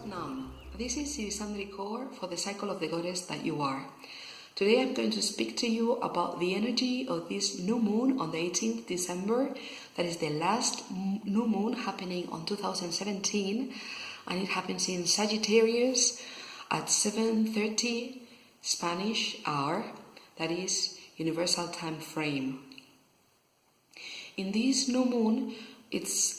NAAM. This is Sundri Kaur for the cycle of the goddess that you are. Today I'm going to speak to you about the energy of this new moon on the 18th December. That is the last new moon happening on 2017, and it happens in Sagittarius at 7:30 Spanish hour, that is universal time frame. In this new moon,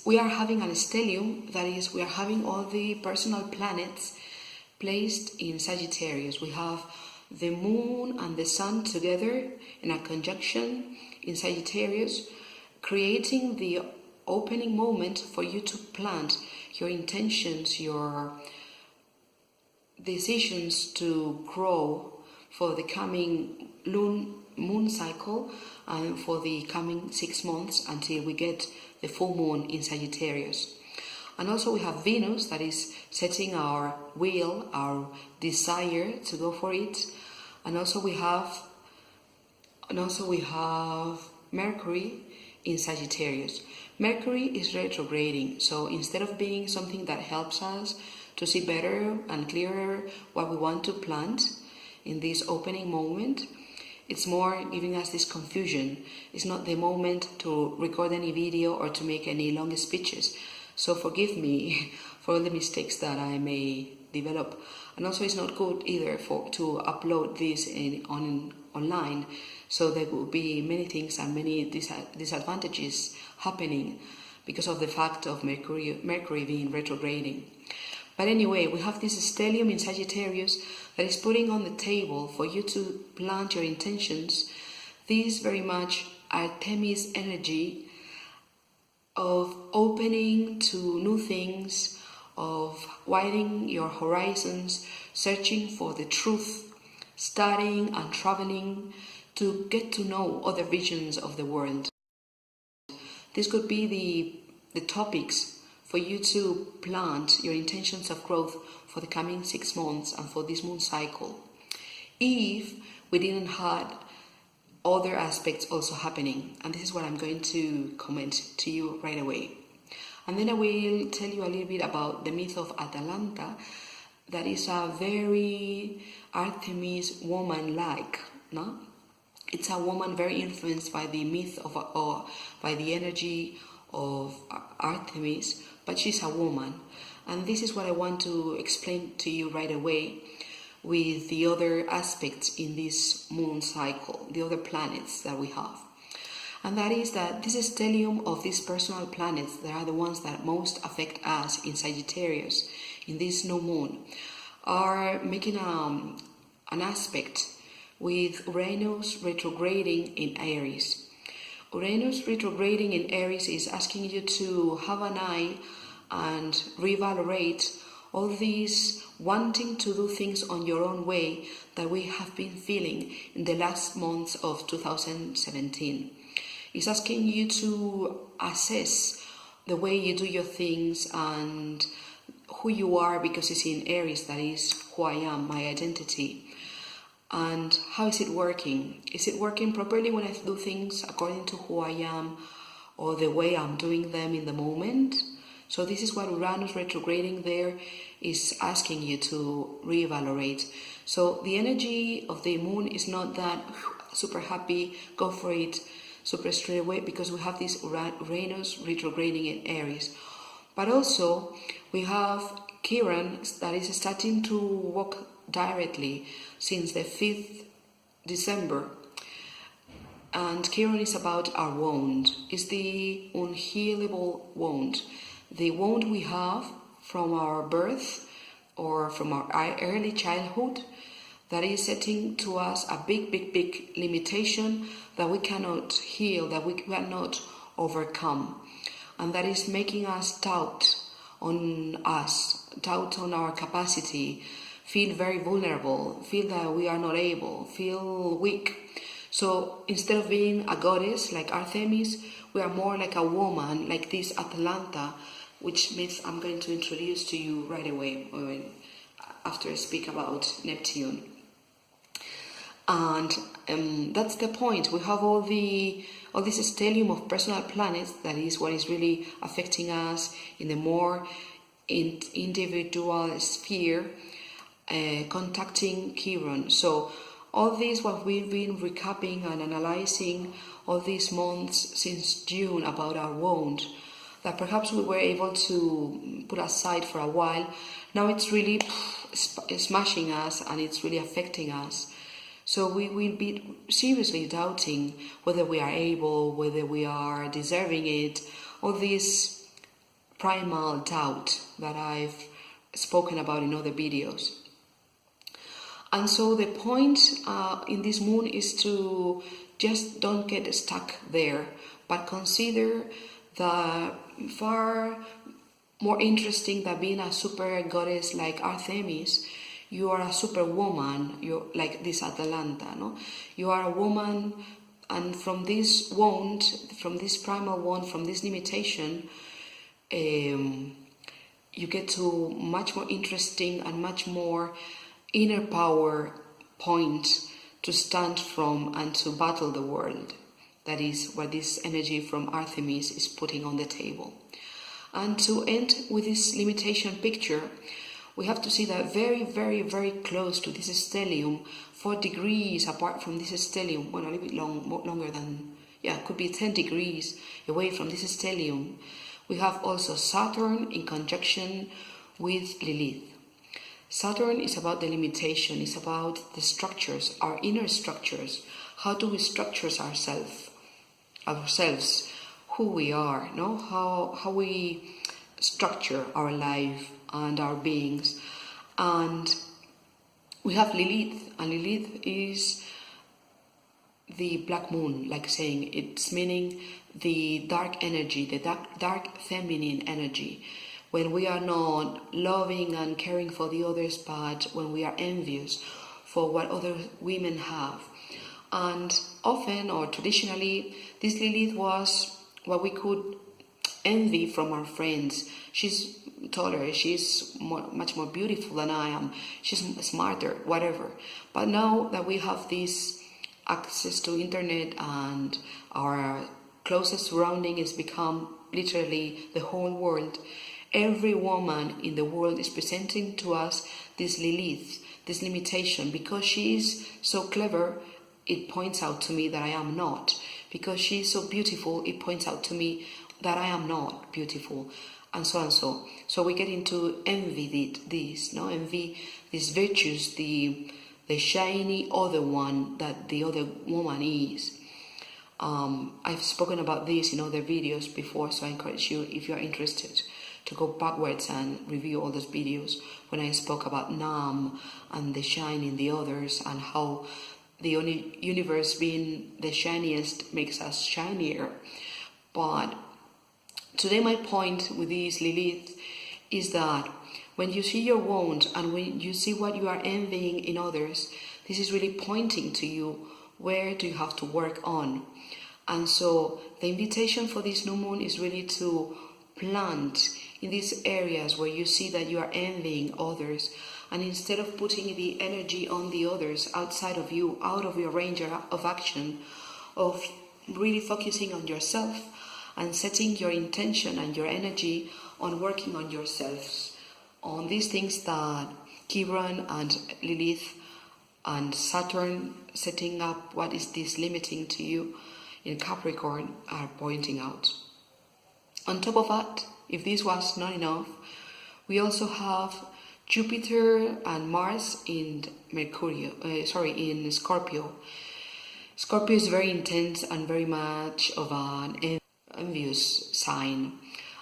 we are having an stellium, that is, we are having all the personal planets placed in Sagittarius. We have the moon and the sun together in a conjunction in Sagittarius, creating the opening moment for you to plant your intentions, your decisions to grow for the coming moon cycle and for the coming 6 months until we get the full moon in Sagittarius. And also we have Venus, that is setting our will, our desire to go for it. And also we have Mercury in Sagittarius. Mercury is retrograding, so instead of being something that helps us to see better and clearer what we want to plant in this opening moment, it's more giving us this confusion. It's not the moment to record any video or to make any long speeches. So forgive me for all the mistakes that I may develop. And also it's not good either to upload this online. So there will be many things and many disadvantages happening because of the fact of Mercury being retrograding. But anyway, we have this stellium in Sagittarius that is putting on the table for you to plant your intentions this very much Artemis energy of opening to new things, of widening your horizons, searching for the truth, studying and traveling to get to know other regions of the world. This could be the topics for you to plant your intentions of growth for the coming 6 months and for this moon cycle, if we didn't have other aspects also happening. And this is what I'm going to comment to you right away. And then I will tell you a little bit about the myth of Atalanta, that is a very Artemis woman-like, no? It's a woman very influenced by the myth of, or by the energy of Artemis, but she's a woman. And this is what I want to explain to you right away with the other aspects in this moon cycle, the other planets that we have. And that is that this stellium of these personal planets that are the ones that most affect us in Sagittarius, in this new moon, are making an aspect with Uranus retrograding in Aries. Uranus retrograding in Aries is asking you to have an eye and reevaluate all these wanting to do things on your own way that we have been feeling in the last months of 2017. It's asking you to assess the way you do your things and who you are, because it's in Aries, that is who I am, my identity. And how is it working? Is it working properly when I do things according to who I am or the way I'm doing them in the moment? So this is what Uranus retrograding there is asking you to reevaluate. So the energy of the moon is not that super happy, go for it, super straight away, because we have this Uranus retrograding in Aries. But also we have Chiron that is starting to walk directly since the 5th December. And Chiron is about our wound. It's the unhealable wound. The wound we have from our birth or from our early childhood that is setting to us a big limitation that we cannot heal, that we cannot overcome. And that is making us doubt on our capacity, feel very vulnerable, feel that we are not able, feel weak. So instead of being a goddess like Artemis, we are more like a woman, like this Atalanta, which myth I'm going to introduce to you right away after I speak about Neptune. And that's the point. We have all this stellium of personal planets, that is what is really affecting us in the more individual sphere, contacting Chiron. So all this, what we've been recapping and analyzing all these months since June about our wound, that perhaps we were able to put aside for a while, now it's really smashing us and it's really affecting us. So we will be seriously doubting whether we are able, whether we are deserving it, all this primal doubt that I've spoken about in other videos. And so the point in this moon is to just don't get stuck there, but consider the far more interesting than being a super goddess like Artemis. You are a superwoman, you're like this Atalanta, no? You are a woman, and from this wound, from this primal wound, from this limitation, you get to much more interesting and much more inner power point to stand from and to battle the world. That is what this energy from Artemis is putting on the table. And to end with this limitation picture, we have to see that very, very, very close to this stellium, 4 degrees apart from this stellium, well, a little bit longer than, could be 10 degrees away from this stellium, we have also Saturn in conjunction with Lilith. Saturn is about the limitation, it's about the structures, our inner structures. How do we structure ourselves, who we are, no? How we structure our life and our beings. And we have Lilith, and Lilith is the black moon, like saying, it's meaning the dark energy, the dark feminine energy, when we are not loving and caring for the others, but when we are envious for what other women have. And often, or traditionally, this Lilith was what we could envy from our friends. She's taller, she's much more beautiful than I am, she's smarter, whatever. But now that we have this access to internet and our closest surrounding has become literally the whole world, every woman in the world is presenting to us this Lilith, this limitation. Because she is so clever, it points out to me that I am not. Because she is so beautiful, it points out to me that I am not beautiful, and so and so. So we get into envy envy these virtues, the shiny other one that the other woman is. I've spoken about this in other videos before, so I encourage you, if you're interested, to go backwards and review all those videos when I spoke about NAAM and the shine in the others, and how the only universe being the shiniest makes us shinier. But today my point with this Lilith is that when you see your wound and when you see what you are envying in others, this is really pointing to you, where do you have to work on? And so the invitation for this new moon is really to plant in these areas where you see that you are envying others, and instead of putting the energy on the others outside of you, out of your range of action, of really focusing on yourself and setting your intention and your energy on working on yourselves, on these things that Chiron and Lilith and Saturn setting up what is this limiting to you in Capricorn are pointing out. On top of that, if this was not enough, we also have Jupiter and Mars in in Scorpio. Scorpio is very intense and very much of an envious sign.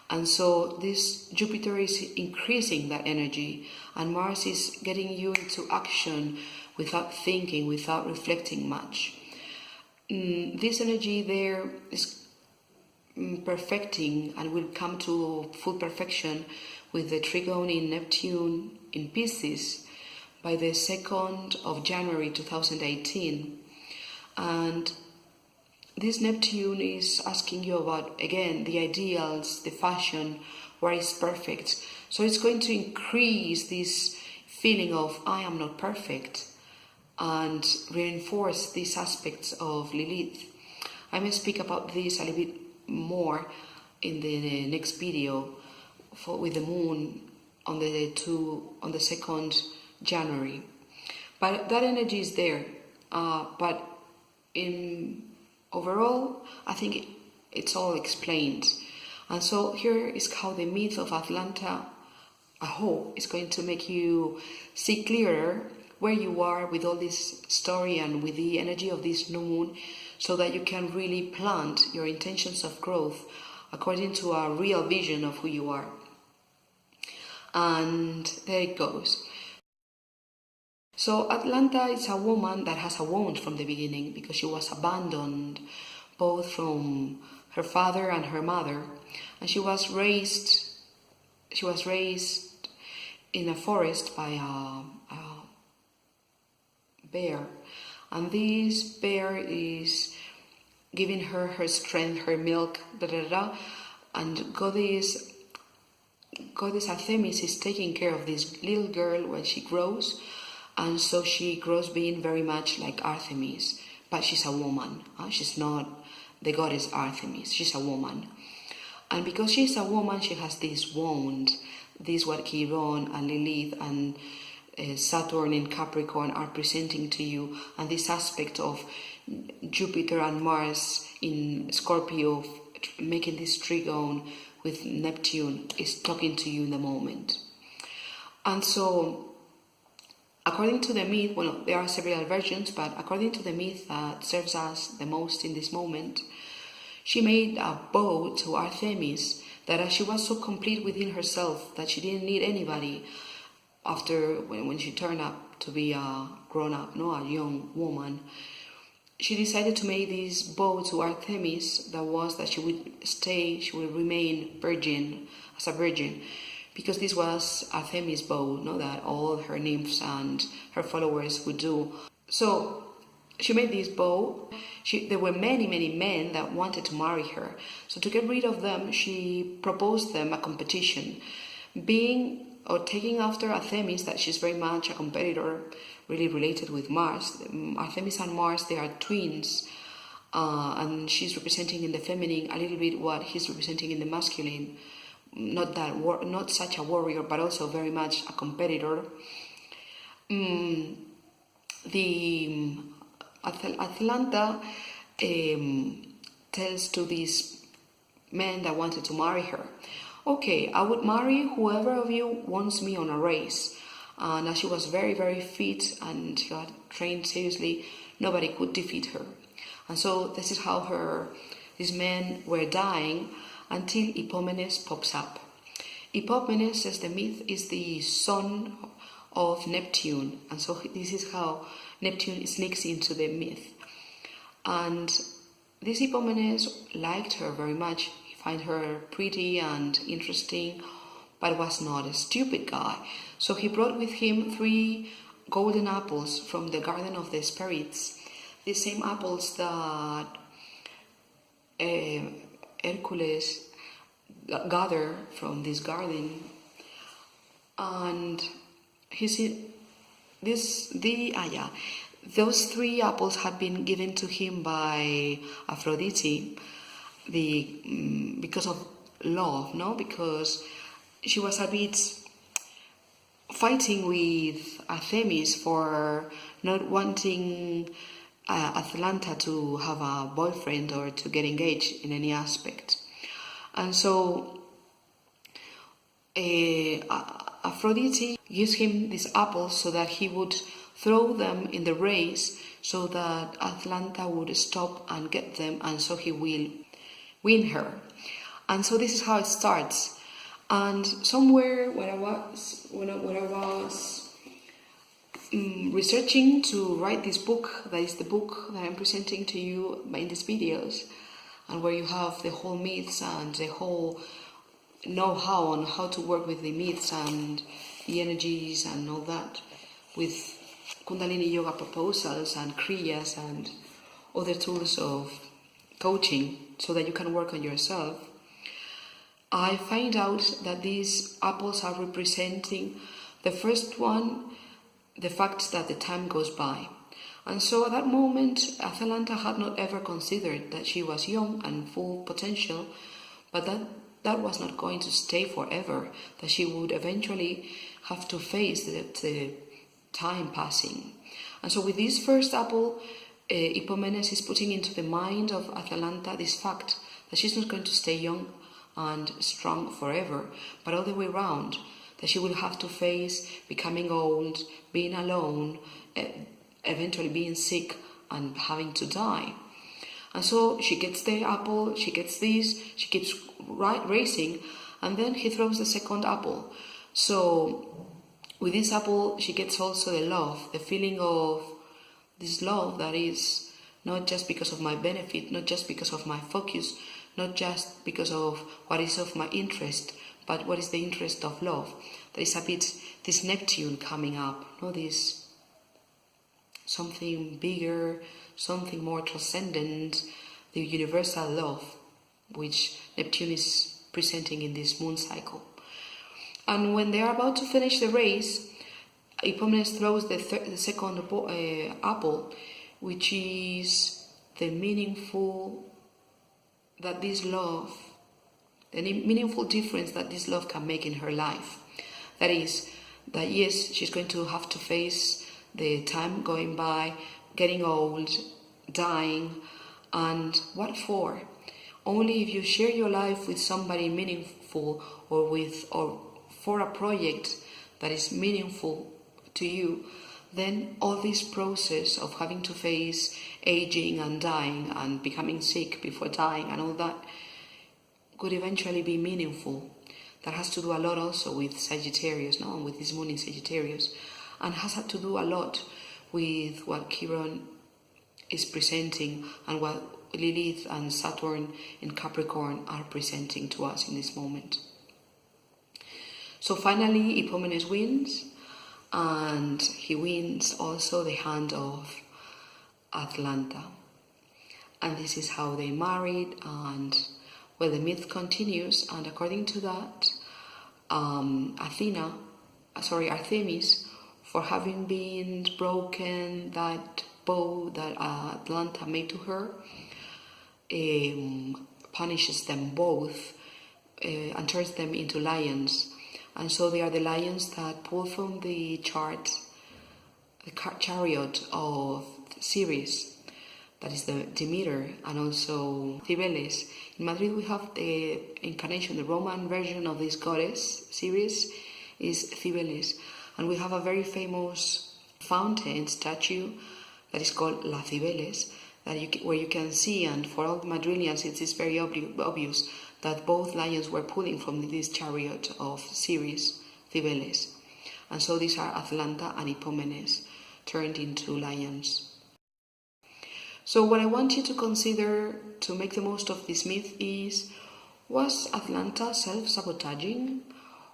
And so this Jupiter is increasing that energy, and Mars is getting you into action without thinking, without reflecting much. This energy there is perfecting and will come to full perfection with the trigone in Neptune in Pisces by the 2nd of January 2018. And this Neptune is asking you about, again, the ideals, the fashion, where is perfect. So it's going to increase this feeling of I am not perfect. and reinforce these aspects of Lilith. I may speak about this a little bit more in the next video with the moon on the 2nd January. But that energy is there. But in overall, I think it's all explained. And so here is how the myth of Atalanta, I hope, is going to make you see clearer where you are with all this story and with the energy of this new moon, so that you can really plant your intentions of growth according to a real vision of who you are. And there it goes. So Atalanta is a woman that has a wound from the beginning, because she was abandoned both from her father and her mother, and she was raised in a forest by a bear, and this bear is giving her her strength, her milk, and goddess Artemis is taking care of this little girl when she grows, and so she grows being very much like Artemis, but she's a woman. She's not the goddess Artemis, she's a woman. And because she's a woman, she has this wound, this what Chiron and Lilith and Saturn in Capricorn are presenting to you, and this aspect of Jupiter and Mars in Scorpio making this trigone with Neptune is talking to you in the moment. And so, according to the myth, well, there are several versions, but according to the myth that serves us the most in this moment, she made a vow to Artemis that as she was so complete within herself that she didn't need anybody after when she turned up to be a grown-up, a young woman, she decided to make this vow to Artemis that she would remain virgin, as a virgin, because this was Artemis' vow, that all her nymphs and her followers would do. So she made this vow. There were many, many men that wanted to marry her. So to get rid of them, she proposed them a competition, taking after Artemis, that she's very much a competitor, really related with Mars. Artemis and Mars, they are twins, and she's representing in the feminine a little bit what he's representing in the masculine. Not such a warrior, but also very much a competitor. The Atalanta tells to these men that wanted to marry her, okay, I would marry whoever of you wants me on a race. And as she was very, very fit and she had trained seriously, nobody could defeat her. And so this is how these men were dying until HIPOMENES pops up. HIPOMENES, says the myth, is the son of Neptune. And so this is how Neptune sneaks into the myth. And this HIPOMENES liked her very much. He found her pretty and interesting, but was not a stupid guy. So he brought with him 3 golden apples from the Garden of the Spirits. The same apples that Hercules gathered from this garden. And those 3 apples had been given to him by Aphrodite, because of love, because she was a bit fighting with Artemis for not wanting Atalanta to have a boyfriend or to get engaged in any aspect. And so Aphrodite gives him these apples so that he would throw them in the race so that Atalanta would stop and get them, and so he will win her. And so this is how it starts. And somewhere when I was researching to write this book, that is the book that I'm presenting to you in these videos, and where you have the whole myths and the whole know-how on how to work with the myths and the energies and all that, with Kundalini Yoga proposals and Kriyas and other tools of coaching so that you can work on yourself, I find out that these apples are representing the first one, the fact that the time goes by. And so at that moment, Atalanta had not ever considered that she was young and full potential, but that was not going to stay forever, that she would eventually have to face the time passing. And so with this first apple, HIPOMENES is putting into the mind of Atalanta this fact that she's not going to stay young and strong forever, but all the way around, that she will have to face becoming old, being alone, eventually being sick and having to die. And so she gets the apple, she gets this, she keeps racing, and then he throws the second apple. So with this apple, she gets also the love, the feeling of this love that is not just because of my benefit, not just because of my focus, not just because of what is of my interest, but what is the interest of love. There is a bit this Neptune coming up, this something bigger, something more transcendent, the universal love, which Neptune is presenting in this moon cycle. And when they are about to finish the race, HIPOMENES throws the second apple, which is the meaningful difference that this love can make in her life. That is, that yes, she's going to have to face the time going by, getting old, dying, and what for? Only if you share your life with somebody meaningful or for a project that is meaningful to you, then all this process of having to face aging and dying and becoming sick before dying and all that could eventually be meaningful. That has to do a lot also with Sagittarius, with this moon in Sagittarius, and has had to do a lot with what Chiron is presenting and what Lilith and Saturn in Capricorn are presenting to us in this moment. So finally, HIPOMENES wins, and he wins also the hand of Atalanta. And this is how they married, and well, the myth continues, and according to that, Artemis, for having been broken that bow that Atalanta made to her, punishes them both and turns them into lions. And so they are the lions that pull from the chariot of Sirius, that is the Demeter, and also Cibeles. In Madrid we have the incarnation, the Roman version of this goddess, Sirius, is Cibeles. And we have a very famous fountain statue that is called La Cibeles, where you can see, and for all Madrileans it is very obvious, that both lions were pulling from this chariot of Sirius, Cibeles. And so these are Atalanta and HIPOMENES turned into lions. So what I want you to consider to make the most of this myth is, was Atalanta self-sabotaging?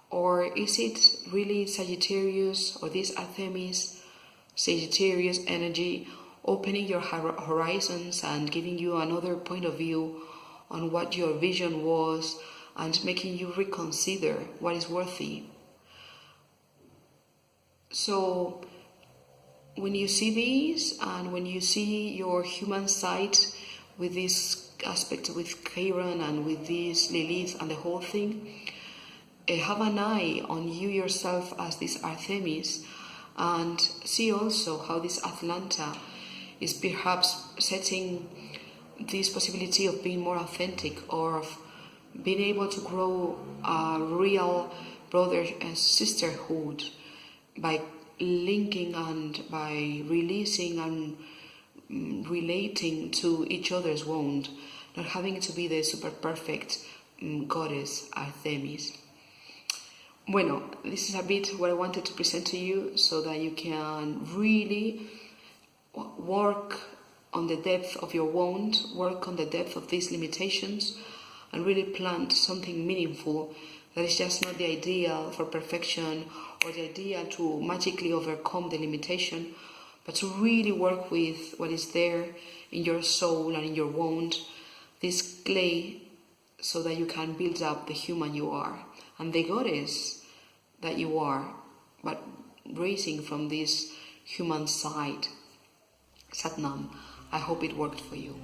Or is it really Sagittarius, or this Artemis, Sagittarius energy, opening your horizons and giving you another point of view on what your vision was and making you reconsider what is worthy? So when you see these, and when you see your human side with this aspect with Chiron and with this Lilith and the whole thing, have an eye on you yourself as this Artemis, and see also how this Atalanta is perhaps setting this possibility of being more authentic, or of being able to grow a real brother and sisterhood by linking and by releasing and relating to each other's wound, not having to be the super perfect goddess Artemis. Bueno, this is a bit what I wanted to present to you, so that you can really work on the depth of your wound, work on the depth of these limitations, and really plant something meaningful that is just not the ideal for perfection or the idea to magically overcome the limitation, but to really work with what is there in your soul and in your wound, this clay, so that you can build up the human you are and the goddess that you are, but raising from this human side. Satnam. I hope it worked for you.